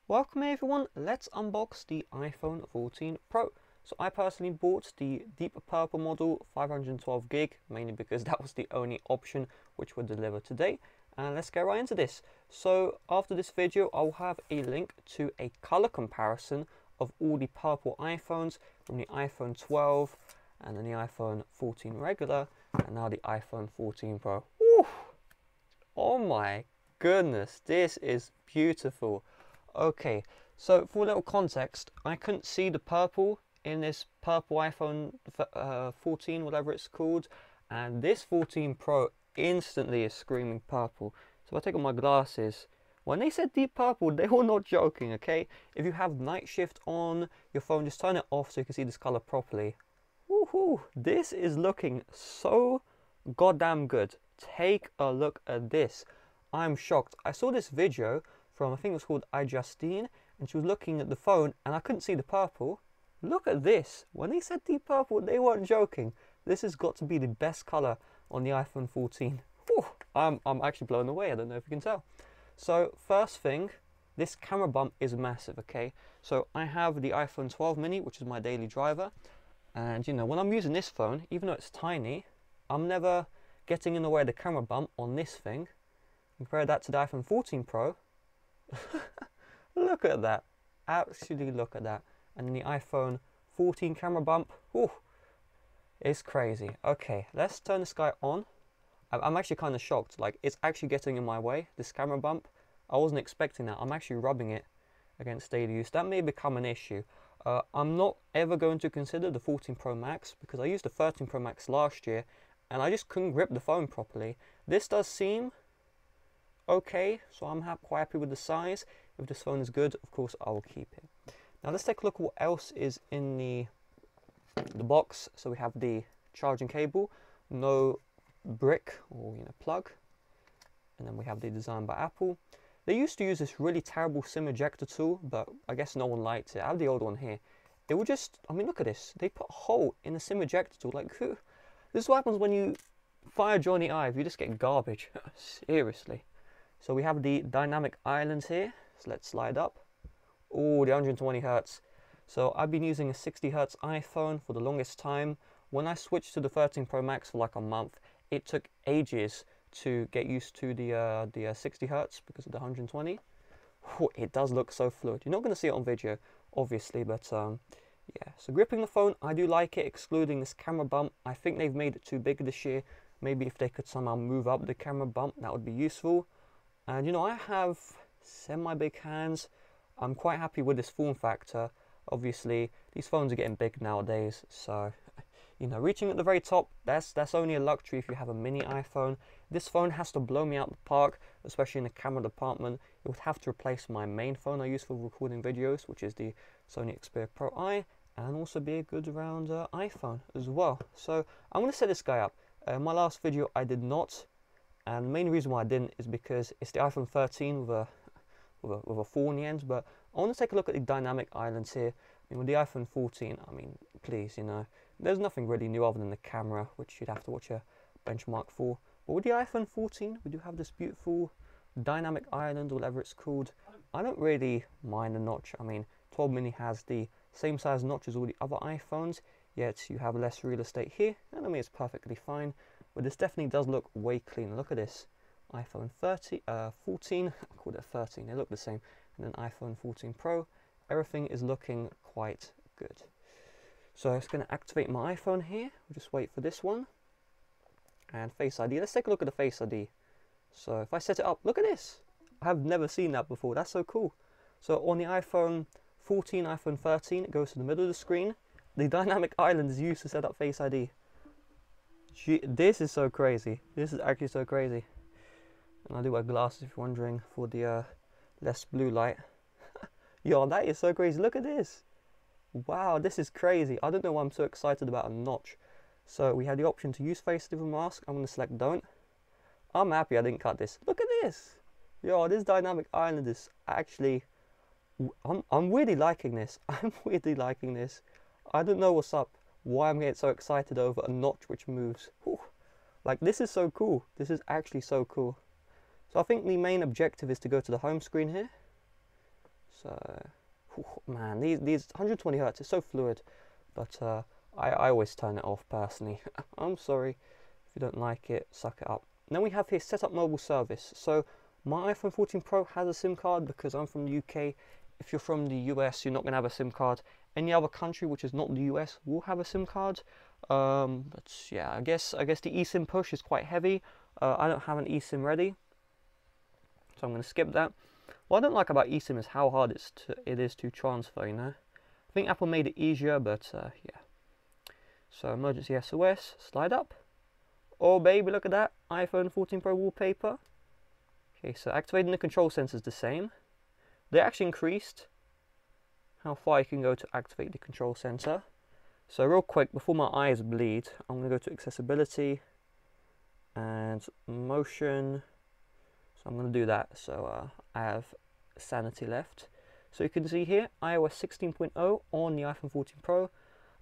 Welcome everyone, let's unbox the iPhone 14 Pro. So I personally bought the deep purple model 512 gig, mainly because that was the only option which would deliver today. And let's get right into this. So after this video, I'll have a link to a color comparison of all the purple iPhones from the iPhone 12 and then the iPhone 14 regular and now the iPhone 14 Pro. Ooh, oh my goodness, this is beautiful. Okay, so for a little context, I couldn't see the purple in this purple iPhone 14, whatever it's called, and this 14 Pro instantly is screaming purple. So if I take off my glasses, when they said deep purple, they were not joking, okay? If you have night shift on your phone, just turn it off so you can see this color properly. Woohoo! This is looking so goddamn good. Take a look at this. I'm shocked. I saw this video from, I think it was called iJustine, and she was looking at the phone and I couldn't see the purple. Look at this. When they said deep purple, they weren't joking. This has got to be the best color on the iPhone 14. Whew, I'm actually blown away. I don't know if you can tell. So first thing, this camera bump is massive, okay? So I have the iPhone 12 mini, which is my daily driver. And you know, when I'm using this phone, even though it's tiny, I'm never getting in the way of the camera bump on this thing. Compare that to the iPhone 14 Pro. Look at that, actually look at that. And then the iPhone 14 camera bump, whew, it's crazy. Okay, let's turn this guy on. I'm actually kind of shocked, like it's actually getting in my way, this camera bump. I wasn't expecting that. I'm actually rubbing it against daily use. That may become an issue. I'm not ever going to consider the 14 Pro Max because I used the 13 Pro Max last year and I just couldn't grip the phone properly. This does seem okay, so I'm quite happy with the size. If this phone is good, of course I will keep it. Now let's take a look at what else is in the box. So we have the charging cable, no brick or plug, and then we have the design by Apple. They used to use this really terrible SIM ejector tool, but I guess no one liked it. I have the old one here. It will just, I mean, look at this. They put a hole in the SIM ejector tool. Like, this is what happens when you fire Johnny Ive. You just get garbage. Seriously. So we have the dynamic islands here. So let's slide up. Oh, the 120 Hertz. So I've been using a 60 Hertz iPhone for the longest time. When I switched to the 13 Pro Max for like a month, it took ages to get used to the 60 Hertz because of the 120. Oh, it does look so fluid. You're not going to see it on video, obviously, but yeah. So gripping the phone, I do like it, excluding this camera bump. I think they've made it too big this year. Maybe if they could somehow move up the camera bump, that would be useful. And you know, I have semi-big hands. I'm quite happy with this form factor. Obviously, these phones are getting big nowadays, so you know, reaching at the very top, that's only a luxury if you have a mini iPhone. This phone has to blow me out the park, especially in the camera department. It would have to replace my main phone I use for recording videos, which is the Sony Xperia Pro I, and also be a good round iPhone as well. So I'm going to set this guy up. My last video I did not. And the main reason why I didn't is because it's the iPhone 13 with a 4 in the end. But I want to take a look at the dynamic islands here. I mean, with the iPhone 14, I mean, please, you know, there's nothing really new other than the camera, which you'd have to watch a benchmark for. But with the iPhone 14, we do have this beautiful dynamic island, whatever it's called. I don't really mind the notch. I mean, 12 mini has the same size notch as all the other iPhones, yet you have less real estate here. And I mean, it's perfectly fine. But this definitely does look way cleaner. Look at this. iPhone 14, I called it 13, they look the same. And then iPhone 14 Pro, everything is looking quite good. So I'm just going to activate my iPhone here. We'll just wait for this one. And Face ID. Let's take a look at the Face ID. So if I set it up, look at this. I have never seen that before. That's so cool. So on the iPhone 14, iPhone 13, it goes to the middle of the screen. The dynamic island is used to set up Face ID. This is so crazy. This is actually so crazy. And I do wear glasses if you're wondering for the less blue light. Yo, that is so crazy. Look at this. Wow, this is crazy. I don't know why I'm so excited about a notch. So we have the option to use face with a mask. I'm going to select don't. I'm happy I didn't cut this. Look at this. Yo, this dynamic island is actually... I'm really liking this. I'm weirdly liking this. I don't know what's up. Why I'm getting so excited over a notch which moves. Whew. Like, this is so cool. This is actually so cool. So I think the main objective is to go to the home screen here. So, man, these 120 hertz is so fluid, but I always turn it off personally. I'm sorry if you don't like it, suck it up. Then we have here set up mobile service. So my iPhone 14 Pro has a SIM card because I'm from the UK. If you're from the US, you're not going to have a SIM card. Any other country which is not the US will have a SIM card. But yeah, I guess the eSIM push is quite heavy. I don't have an eSIM ready, so I'm going to skip that. What I don't like about eSIM is how hard it is to transfer, you know. I think Apple made it easier, but yeah. So emergency SOS, slide up. Oh baby, look at that, iPhone 14 Pro wallpaper. Okay, so activating the control sensor is the same. They actually increased how far you can go to activate the control sensor. So real quick, before my eyes bleed, I'm going to go to accessibility and motion. So I'm going to do that, so I have sanity left. So you can see here, iOS 16.0 on the iPhone 14 Pro.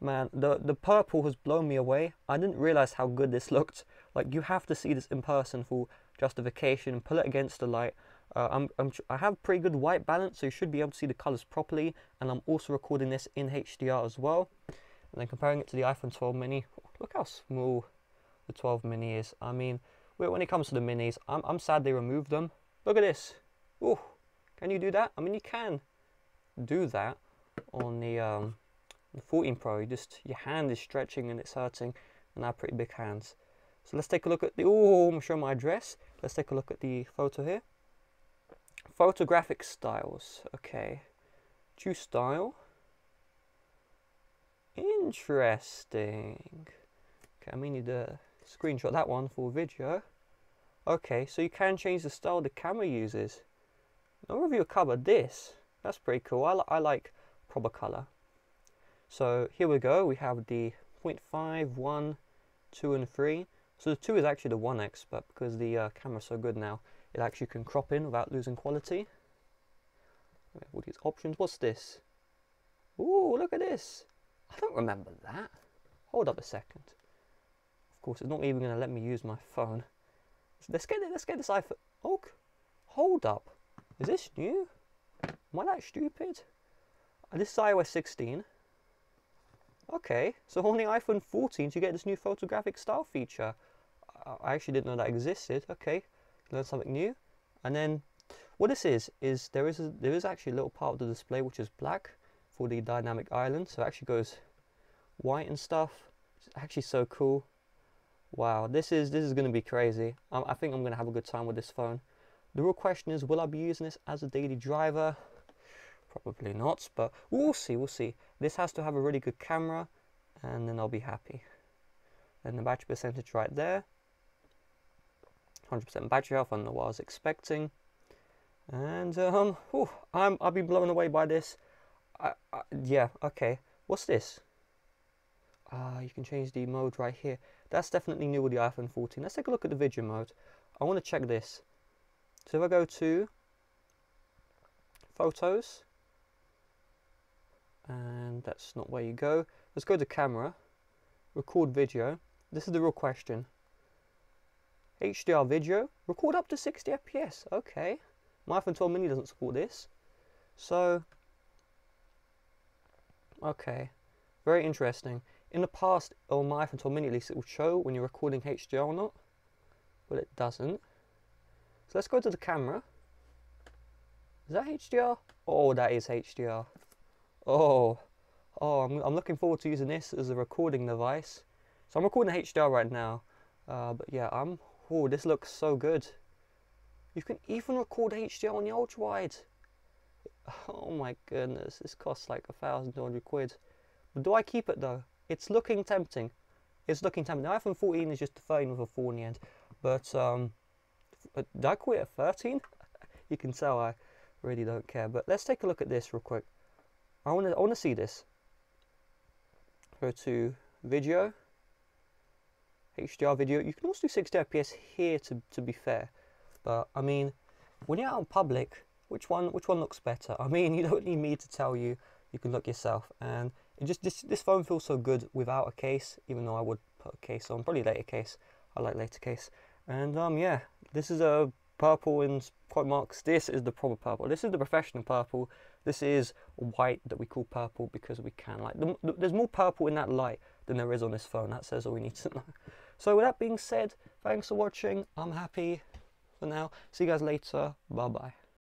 Man, the purple has blown me away. I didn't realize how good this looked. Like, you have to see this in person for justification. Pull it against the light. I have pretty good white balance, so you should be able to see the colors properly. And I'm also recording this in HDR as well. And then comparing it to the iPhone 12 mini, look how small the 12 mini is. I mean, when it comes to the minis, I'm sad they removed them. Look at this. Ooh, can you do that? I mean, you can do that on the 14 Pro. Your hand is stretching and it's hurting, and I have pretty big hands. So let's take a look at the, oh, I'm going to show my address. Let's take a look at the photo here. Photographic styles. Okay. Choose style. Interesting. Okay, I may need to screenshot that one for video. Okay, so you can change the style the camera uses. No review covered this. That's pretty cool. I like proper color. So here we go. We have the 0.5, 1, 2 and 3. So the 2 is actually the 1x, but because the camera's so good now, it actually can crop in without losing quality. We have all these options. What's this? Ooh, look at this. I don't remember that. Hold up a second. Of course, it's not even going to let me use my phone. So let's get this iPhone. Oh, hold up. Is this new? Am I that stupid? This is iOS 16. Okay, so on the iPhone 14 you get this new photographic style feature. I actually didn't know that existed. Okay, learn something new. And then what this is there is actually a little part of the display which is black for the dynamic island, so it actually goes white and stuff. It's actually so cool. Wow, this is going to be crazy. I think I'm going to have a good time with this phone. The real question is, will I be using this as a daily driver? Probably not, but we'll see, we'll see. This has to have a really good camera, and then I'll be happy. And the battery percentage right there. 100% battery health, I don't know what I was expecting. And I'll be blown away by this. Yeah, okay. What's this? You can change the mode right here. That's definitely new with the iPhone 14. Let's take a look at the video mode. I want to check this. So if I go to photos, and that's not where you go. Let's go to camera, record video. This is the real question. HDR video, record up to 60 FPS. Okay, my iPhone 12 mini doesn't support this. So, okay, very interesting. In the past, on my iPhone 12 mini at least, it would show when you're recording HDR or not, but it doesn't. So let's go to the camera. Is that HDR? Oh, that is HDR. Oh, I'm looking forward to using this as a recording device. So I'm recording HDR right now, but yeah, oh, this looks so good. You can even record HDR on the ultra wide. Oh my goodness, this costs like 1,200 quid. But do I keep it though? It's looking tempting. It's looking tempting. The iPhone 14 is just a 13 with a 4 in the end. But did I quit at 13? You can tell I really don't care. But let's take a look at this real quick. I want to see this. Go to video, HDR video. You can also do 60 FPS here to be fair. But I mean, when you're out in public, which one looks better? I mean, you don't need me to tell you. You can look yourself. And it just this phone feels so good without a case. Even though I would put a case on, probably later case. I like later case. And yeah, this is a purple in quote marks. This is the proper purple. This is the professional purple. This is white that we call purple because we can. Like, there's more purple in that light than there is on this phone. That says all we need to know. So with that being said, thanks for watching. I'm happy for now. See you guys later. Bye bye.